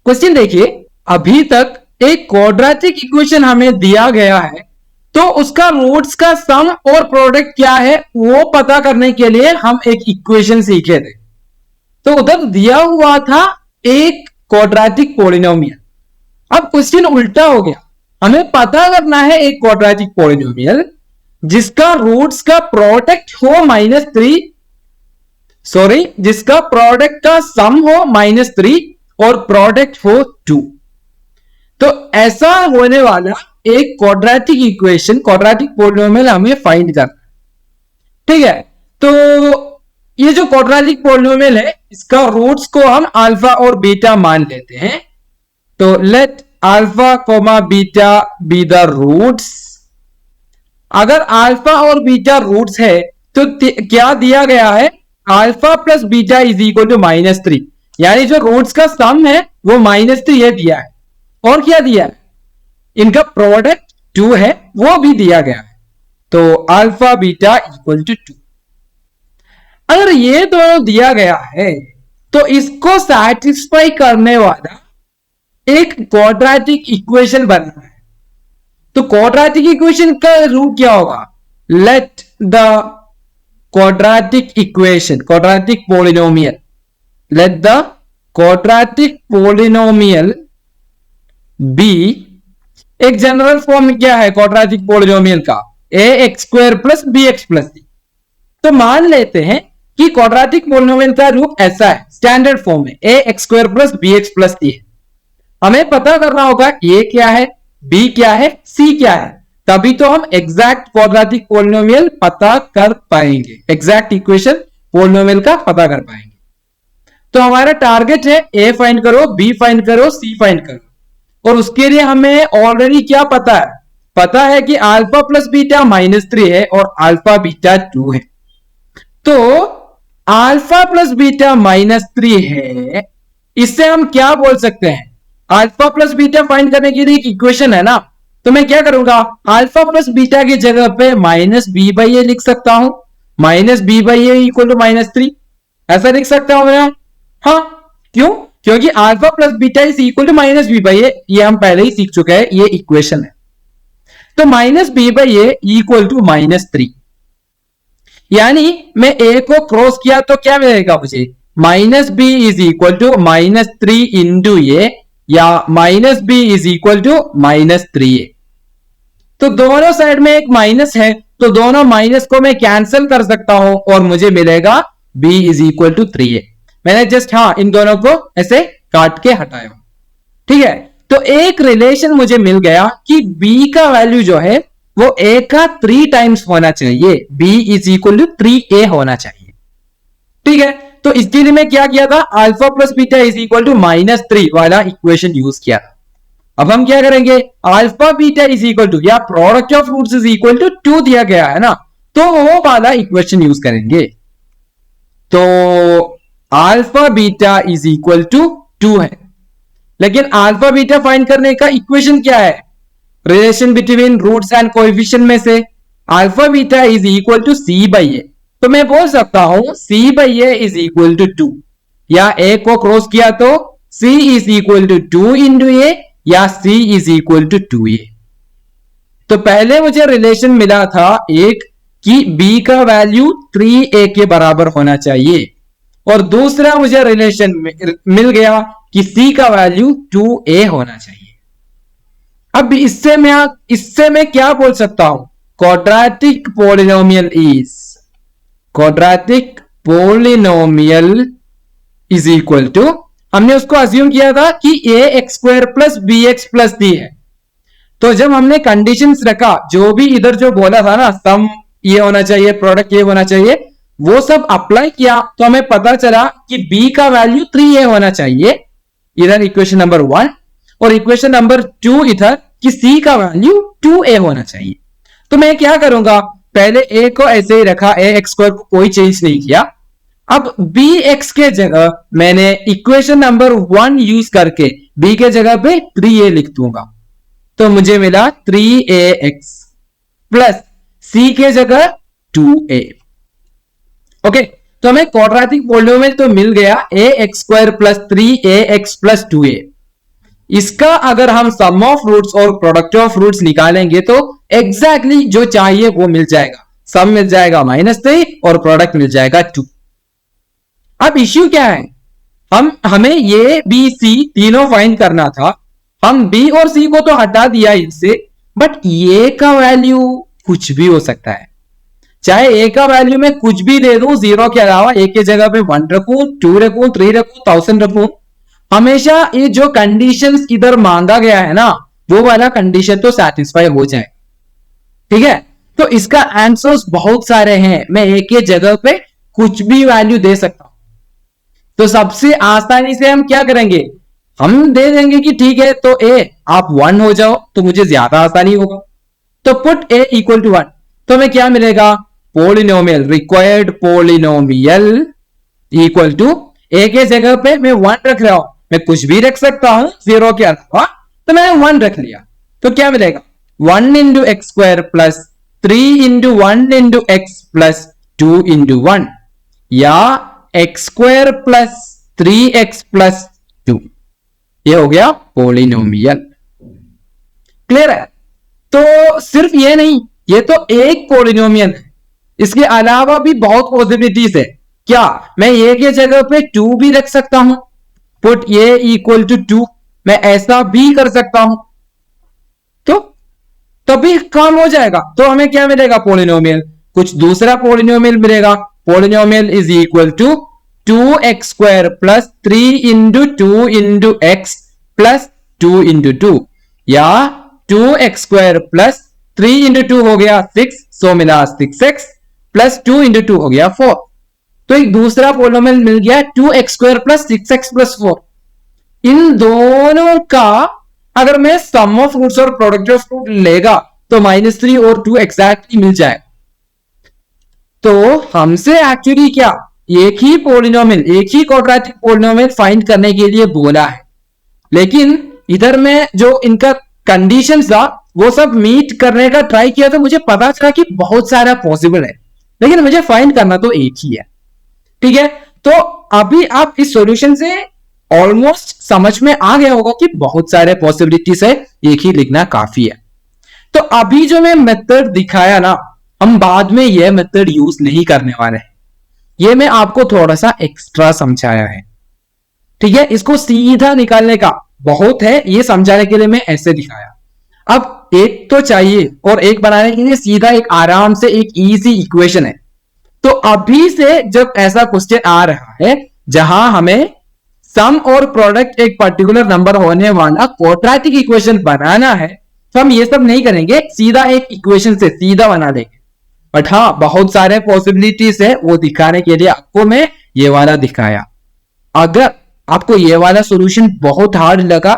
Question देखिए, अभी तक एक क्वाड्रेटिक इक्वेशन हमें दिया गया है, तो उसका रूट्स का सम और प्रोडक्ट क्या है वो पता करने के लिए हम एक इक्वेशन सीखे थे। तो उधर दिया हुआ था एक क्वाड्रेटिक पॉलिनोमियल। अब क्वेश्चन उल्टा हो गया, हमें पता करना है एक क्वाड्रेटिक पॉलिनोमियल जिसका रूट्स का प्रोडक्ट हो -3, सॉरी जिसका प्रोडक्ट का सम हो -3 और प्रोडक्ट हो 2। तो ऐसा होने वाला एक क्वाड्रेटिक इक्वेशन, क्वाड्रेटिक पॉलिनोमियल हमें फाइंड करना है। ठीक है, तो ये जो क्वाड्रेटिक पॉलिनोमियल है इसका रूट्स को हम अल्फा और बीटा मान लेते हैं। तो let alpha comma beta be the roots. अगर अल्फा और बीटा रूट्स है तो क्या दिया गया है, alpha plus beta is equal to -3, यानी जो रूट्स का सम है वो -3 दिया है। और क्या दिया है, इनका प्रोडक्ट 2 है वो भी दिया गया है। तो अल्फा बीटा इक्वल टू 2। अगर ये दोनों दिया गया है तो इसको सैटिस्फाई करने वाला एक क्वाड्रेटिक इक्वेशन बनना है। तो क्वाड्रेटिक इक्वेशन का रूट क्या होगा, let the quadratic equation, quadratic polynomial, let the quadratic polynomial be, एक जनरल फॉर्म क्या है क्वाड्रेटिक पॉलिनोमियल का, ax² plus bx plus c। तो मान लेते हैं कि क्वाड्रेटिक पॉलिनोमियल का रूप ऐसा है, स्टैंडर्ड फॉर्म में ax² plus bx plus c है। हमें पता करना होगा a क्या है, b क्या है, c क्या है, तभी तो हम एग्जैक्ट क्वाड्रेटिक पॉलिनोमियल पता कर पाएंगे, एग्जैक्ट इक्वेशन पॉलिनोमियल का पता कर पाएंगे। तो हमारा टारगेट है a फाइंड करो, b फाइंड करो, c फाइंड करो। और उसके लिए हमें ऑलरेडी क्या पता है, पता है कि अल्फा प्लस बीटा -3 है और अल्फा बीटा 2 है। तो अल्फा प्लस बीटा -3 है, इससे हम क्या बोल सकते हैं, अल्फा प्लस बीटा फाइंड करने के लिए एक इक्वेशन है ना, तो मैं क्या करूंगा, अल्फा प्लस बीटा की जगह पे -b/a लिख सकता हूं, -b/a इक्वल टू -3, ऐसा लिख सकता हूं मैं। हाँ, क्यों, क्योंकि alpha plus beta is equal to -b/a, ये हम पहले ही सीख चुके हैं, ये इक्वेशन है। तो -b/a इक्वल टू -3, यानी मैं a को क्रॉस किया तो क्या मिलेगा मुझे, -b is equal to -3 into a, या -b is equal to -3a। तो दोनों साइड में एक माइनस है, तो दोनों माइनस को मैं कैंसिल कर सकता हूं और मुझे मिलेगा b is equal to 3a। मैंने जस्ट इन दोनों को ऐसे काट के हटाया, ठीक है। तो एक रिलेशन मुझे मिल गया कि b का वैल्यू जो है वो a का 3 टाइम्स होना चाहिए, b is equal to 3a होना चाहिए, ठीक है। तो इसके लिए मैं क्या किया था, alpha plus beta is equal to -3 वाला इक्वेशन यूज किया था। अब हम क्या करेंगे, alpha beta is equal to, या product of roots is equal to 2 दिया गया है ना, तो वो वाला इक्वेशन यूज करेंगे। तो alpha beta is equal to 2 है, लेकिन अल्फा बीटा फाइंड करने का इक्वेशन क्या है, relation between roots and coefficient में से alpha beta is equal to c/a। तो मैं बोल सकता हूं c/a इज इक्वल टू 2, या a को क्रॉस किया तो c is equal to 2 into a, या c is equal to 2a। तो पहले मुझे रिलेशन मिला था एक कि b का वैल्यू 3a के बराबर होना चाहिए, और दूसरा मुझे रिलेशन मिल गया कि c का वैल्यू 2a होना चाहिए। अब इससे मैं क्या बोल सकता हूं, quadratic polynomial is equal to, हमने उसको अज्यूम किया था कि ax² plus bx plus c है। तो जब हमने कंडीशंस रखा, जो भी इधर जो बोला था ना, सम ये होना चाहिए, प्रोडक्ट ये होना चाहिए, वो सब अप्लाई किया तो हमें पता चला कि b का वैल्यू 3a होना चाहिए, इधर इक्वेशन नंबर 1, और इक्वेशन नंबर 2 इधर कि c का वैल्यू 2a होना चाहिए। तो मैं क्या करूंगा, पहले a को ऐसे ही रखा, ax² को कोई चेंज नहीं किया। अब bx के जगह मैंने इक्वेशन नंबर 1 यूज करके b के जगह पे 3a लिख दूंगा, तो मुझे मिला 3ax प्लस c के जगह 2a। ओके, तो हमें क्वाड्रेटिक पॉलिनोमियल तो मिल गया ax² plus 3ax plus 2a। इसका अगर हम सम ऑफ रूट्स और प्रोडक्ट ऑफ रूट्स निकालेंगे तो एग्जैक्टली जो चाहिए वो मिल जाएगा। सम मिल जाएगा -3 और प्रोडक्ट मिल जाएगा 2। अब इश्यू क्या है, हमें ये बी सी तीनों फाइंड करना था। हम बी और सी को तो हटा दिया इनसे, बट ये का वैल्यू कुछ भी हो सकता है। चाहे ए का वैल्यू में कुछ भी दे दूं, 0 के अलावा ए के जगह पे 1 रखूं, 2 रखूं, 3 रखूं, 1000 रखूं, हमेशा ये जो कंडीशंस इधर मांगा गया है ना, वो वाला कंडीशन तो सेटिस्फाई हो जाए। ठीक है, तो इसका आंसर्स बहुत सारे हैं, मैं ए के जगह पे कुछ भी वैल्यू दे सकता हूं। तो सबसे आसानी से हम क्या करेंगे, हम दे देंगे कि ठीक है तो ए आप 1 हो जाओ, तो मुझे ज्यादा आसानी होगा। तो पुट ए इक्वल टू 1, तो हमें क्या मिलेगा, polynomial, required polynomial equal to a के जगह पे मैं 1 रख रहा हूं, मैं कुछ भी रख सकता हूं 0 के अलावा, तो मैंने 1 रख लिया। तो क्या मिलेगा, 1 into x square plus 3 into 1 into x plus 2 into 1, या x square plus 3x plus 2, ये हो गया पोलिनोमियल। क्लियर है? तो सिर्फ ये नहीं, ये तो एक पोलिनोमियल है, इसके अलावा भी बहुत पॉसिबिलिटीज है। क्या मैं ए के जगह पे 2 भी रख सकता हूं, पुट ए इक्वल टू 2, मैं ऐसा भी कर सकता हूं, तो तभी काम हो जाएगा। तो हमें क्या मिलेगा, पोलिनोमियल, कुछ दूसरा पोलिनोमियल मिलेगा। Polynomial is equal to 2x square plus 3 into 2 into x plus 2 into 2, या 2x स्क्वायर प्लस 3 इंटू 2 हो गया 6, सो मिला 6x प्लस 2 इंटू 2 हो गया 4। तो एक दूसरा पोलिनोमियल मिल गया 2x square plus 6x plus 4। इन दोनों का अगर मैं सम ऑफ रूट्स और प्रोडक्ट ऑफ रूट लेगा तो -3 और 2 एग्जैक्टली मिल जाएगा। तो हमसे एक्चुअली क्या, एक ही पोलिनोमियल, एक ही क्वाड्रेटिक पोलिनोमियल फाइंड करने के लिए बोला है, लेकिन इधर में जो इनका कंडीशंस था वो सब मीट करने का ट्राई किया, तो मुझे पता चला कि बहुत सारा पॉसिबल है, लेकिन मुझे फाइंड करना तो एक ही है। ठीक है, तो अभी आप इस सॉल्यूशन से ऑलमोस्ट समझ में आ गया होगा कि बहुत सारे पॉसिबिलिटीज है, एक ही लिखना काफी है। तो अभी जो मैं मेथड दिखाया ना, हम बाद में यह मेथड यूज नहीं करने वाले हैं, ये मैं आपको थोड़ा सा एक्स्ट्रा समझाया है। ठीक है, इसको सीधा निकालने का बहुत है, ये समझाने के लिए मैं ऐसे दिखाया। अब एक तो चाहिए, और एक बनाने के लिए सीधा एक आराम से एक इजी इक्वेशन है। तो अभी से जब ऐसा क्वेश्चन आ रहा है जहां हमें सम और प्रोडक्ट एक पर्टिकुलर नंबर होने वाला क्वाड्रेटिक इक्वेशन बनाना है, तो हम ये सब नहीं करेंगे, सीधा एक इक्वेशन से सीधा बना देंगे। बट हाँ, बहुत सारे पॉसिबिलिटीज है, वो दिखाने के लिए आपको मैं ये वाला दिखाया। अगर आपको ये वाला सॉल्यूशन बहुत हार्ड लगा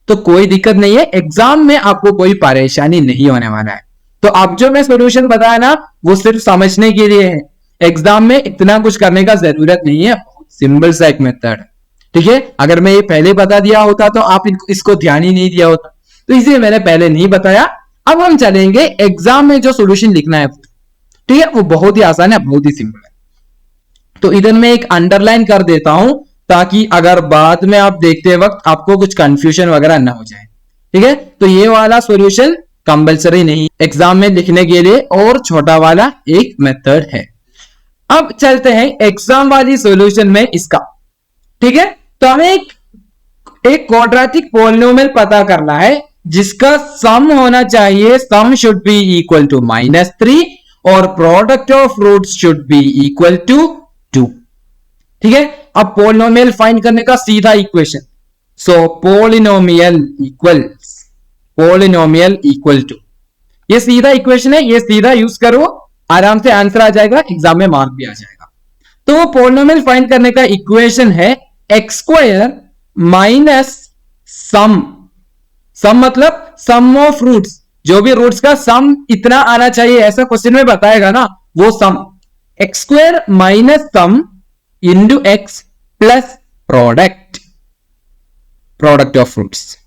तो कोई दिक्कत नहीं है, एग्जाम में आपको कोई परेशानी नहीं होने वाला है। तो अब जो मैं सॉल्यूशन बताया ना, वो सिर्फ समझने के लिए है, एग्जाम में इतना कुछ करने का जरूरत नहीं है, सिंपल सा एक मेथड। ठीक है, अगर मैं ये पहले बता दिया होता तो आप इसको ध्यान ही नहीं दिया होता, तो इसलिए मैंने पहले नहीं बताया। अब हम चलेंगे एग्जाम में जो सॉल्यूशन लिखना है, ठीक है, वो बहुत ही आसान है, बहुत ही सिंपल है। तो इधर मैं एक अंडरलाइन कर देता हूं, ताकि अगर बाद में आप देखते वक्त आपको कुछ कंफ्यूजन वगैरह ना हो जाए। ठीक है, तो ये वाला सॉल्यूशन कंपलसरी नहीं एग्जाम में लिखने के लिए, और छोटा वाला एक मेथड है। अब चलते हैं एग्जाम वाली सॉल्यूशन में इसका। ठीक है, तो हमें एक क्वाड्रेटिक पॉलिनोमियल पता करना है जिसका सम होना चाहिए, sum should be equal to -3 और product of roots should be equal to 2। ठीक है, अब पॉलिनोमियल फाइंड करने का सीधा equation, so polynomial equal to, ये सीधा इक्वेशन है, ये सीधा यूज करो, आराम से आंसर आ जाएगा, एग्जाम में मार्क भी आ जाएगा। तो पॉलिनोमियल फाइंड करने का इक्वेशन है एक्स स्क्वायर माइनस सम मतलब सम ऑफ रूट्स, जो भी रूट्स का सम इतना आना चाहिए ऐसा क्वेश्चन में बताएगा ना, वो sum, x square minus sum into x plus product of roots.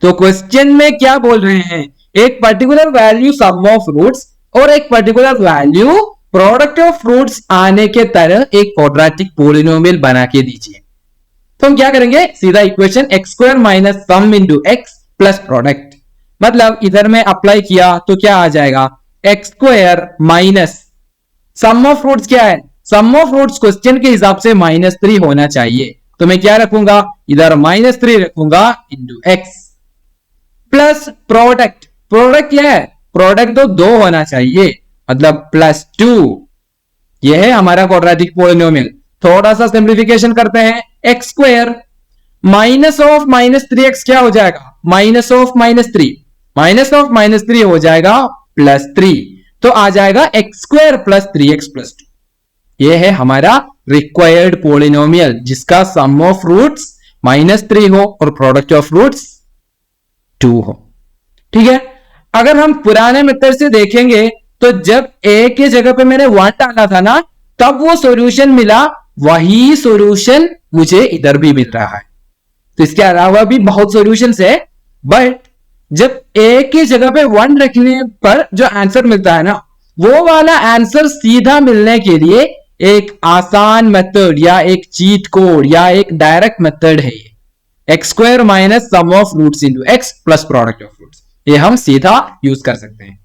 तो क्वेश्चन में क्या बोल रहे हैं, एक particular value sum of roots और एक particular value product of roots आने के तरह एक क्वाड्रेटिक पॉलिनोमियल बना के दीजिए। तो हम क्या करेंगे, सीधा equation x square minus sum into x plus product, मतलब इधर में अप्लाई किया तो क्या आ जाएगा, x square minus sum of roots क्या है, सम ऑफ रूट्स क्वेश्चन के हिसाब से -3 होना चाहिए, तो मैं क्या रखूंगा, इधर -3 रखूंगा into x plus product, product क्या है, प्रोडक्ट तो 2 होना चाहिए, मतलब +2, यह है हमारा क्वाड्रेटिक पॉलिनोमियल। थोड़ा सा सिंप्लीफिकेशन करते हैं, x square minus of -3x क्या हो जाएगा, माइनस ऑफ -3, माइनस ऑफ -3 हो जाएगा +3, तो आ जाएगा x square plus 3x plus 2, यह है हमारा रिक्वायर्ड पॉलिनोमियल जिसका सम ऑफ रूट्स -3 हो और प्रोडक्ट ऑफ रूट्स 2 हो। ठीक है, अगर हम पुराने मेथड से देखेंगे तो जब a के जगह पे मैंने 1 डाला था ना, तब वो सॉल्यूशन मिला, वही सॉल्यूशन मुझे इधर भी मिल रहा है। तो इसके अलावा भी बहुत सॉल्यूशंस है, बट जब a की जगह पे 1 रखने पर जो आंसर मिलता है ना, वो वाला आंसर सीधा मिलने के लिए एक आसान मेथड या एक चीट कोड या एक डायरेक्ट मेथड है ये, x square minus sum of roots into x plus product of roots, ये हम सीधा यूज कर सकते हैं।